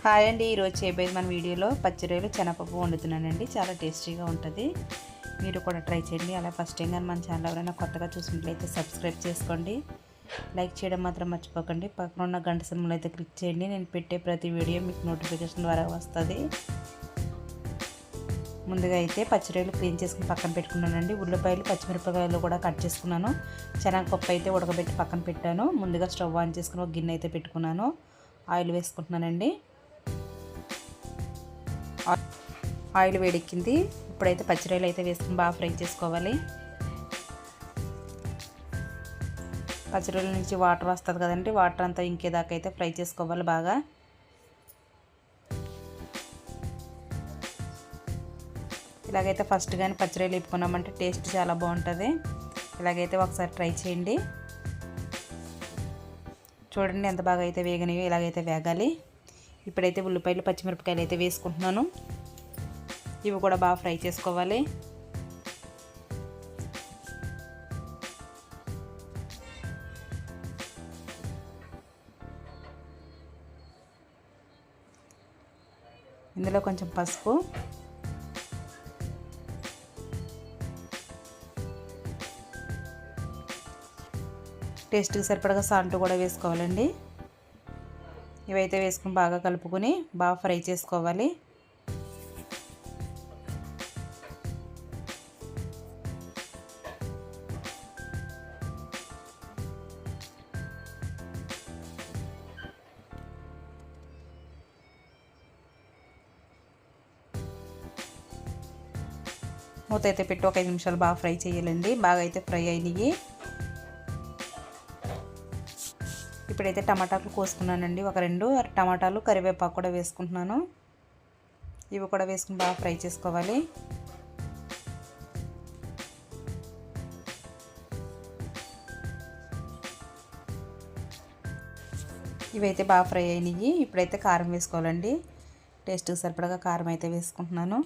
Hi అండి, ఈరోజు చేయబోయేది మన వీడియోలో పచ్చిరొయ్యలు శనగపప్పు వండుతున్నానండి. చాలా టేస్టీగా ఉంటుంది. మీరు కూడా ట్రై చేయండి. అలా ఫస్ట్ టైం కానీ మన ఛానల్ ఎవరైనా కొత్తగా చూసినట్లయితే సబ్స్క్రైబ్ చేసుకోండి. లైక్ చేయడం మాత్రం మర్చిపోకండి. పక్కన ఉన్న గంట సింబల్ అయితే క్లిక్ చేయండి. నేను పెట్టే ప్రతి వీడియో మీకు నోటిఫికేషన్ ద్వారా వస్తుంది. ముందుగా అయితే పచ్చిరొయ్యలు క్లీన్ చేసుకుని పక్కన పెట్టుకున్నానండి. ఉల్లిపాయలు పచ్చిమిరపకాయలు కూడా కట్ చేసుకున్నాను. శనగపప్పు అయితే ఉడకబెట్టి పక్కన పెట్టాను. ముందుగా స్టవ్ ఆన్ చేసుకుని ఒక గిన్నె అయితే పెట్టుకున్నాను. ఆయిల్ వేసుకుంటున్నానండి. ఆయిల్ వేడెక్కింది. ఇప్పుడైతే పచ్చిరొయ్యలు అయితే వేసుకుని బాగా ఫ్రై చేసుకోవాలి. పచ్చిరొయ్యల నుంచి వాటర్ వస్తుంది కదండి, వాటర్ అంతా ఇంకేదాకా అయితే ఫ్రై చేసుకోవాలి బాగా. ఇలాగైతే ఫస్ట్ కానీ పచ్చిరొయ్యలు వేపుకున్నామంటే టేస్ట్ చాలా బాగుంటుంది. ఇలాగైతే ఒకసారి ట్రై చేయండి. చూడండి ఎంత బాగా అయితే వేగనియో, ఇలాగైతే వేగాలి. ఇప్పుడైతే ఉల్లిపాయలు పచ్చిమిరపకాయలు అయితే వేసుకుంటున్నాను. ఇవి కూడా బాగా ఫ్రై చేసుకోవాలి. ఇందులో కొంచెం పసుపు, టేస్ట్కి సరిపడగా సాల్ట్ కూడా వేసుకోవాలండి. ఇవైతే వేసుకుని బాగా కలుపుకొని బాగా ఫ్రై చేసుకోవాలి. మూత అయితే పెట్టి ఒక 5 నిమిషాలు బాగా ఫ్రై చేయాలండి. బాగా అయితే ఫ్రై అయినాయి. ఇప్పుడైతే టమాటాలు కోసుకున్నానండి. ఒక 2 టమాటాలు, కరివేపాకు కూడా వేసుకుంటున్నాను. ఇవి కూడా వేసుకుని బాగా ఫ్రై చేసుకోవాలి. ఇవైతే బాగా ఫ్రై అయినాయి. ఇప్పుడైతే కారం వేసుకోవాలండి. టేస్ట్కి సరిపడగా కారం అయితే వేసుకుంటున్నాను.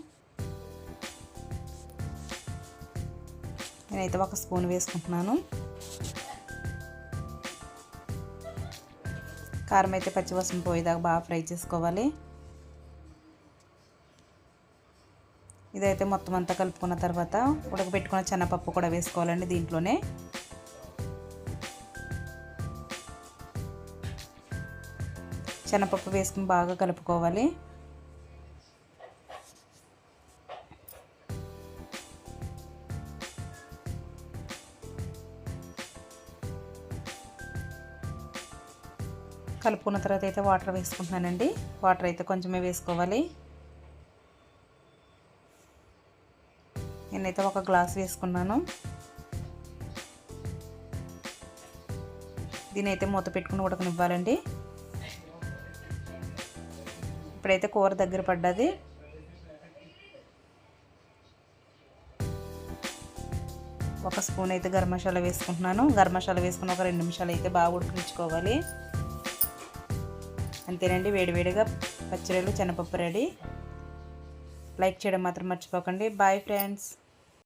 నేనైతే 1 స్పూన్ వేసుకుంటున్నాను. కారం అయితే పచ్చివాసన పోయేదాకా బాగా ఫ్రై చేసుకోవాలి. ఇదైతే మొత్తం అంతా కలుపుకున్న తర్వాత ఉడకబెట్టుకున్న శనగపప్పు కూడా వేసుకోవాలండి. దీంట్లోనే శనగపప్పు వేసుకుని బాగా కలుపుకోవాలి. కలుపుకున్న తర్వాత అయితే వాటర్ వేసుకుంటున్నానండి. వాటర్ అయితే కొంచెమే వేసుకోవాలి. నేనైతే 1 గ్లాస్ వేసుకున్నాను. దీని అయితే మూత పెట్టుకుని ఉడకనివ్వాలండి. ఇప్పుడైతే కూర దగ్గర పడ్డది. ఒక స్పూన్ అయితే గరం మసాలా వేసుకుంటున్నాను. గరం మసాలా వేసుకుని ఒక 2 నిమిషాలు అయితే బాగా ఉడికించుకోవాలి. అంతేనండి, వేడివేడిగా పచ్చిరొయ్యలు శనగపప్పు రెడీ. లైక్ చేయడం మాత్రం మర్చిపోకండి. Bye friends.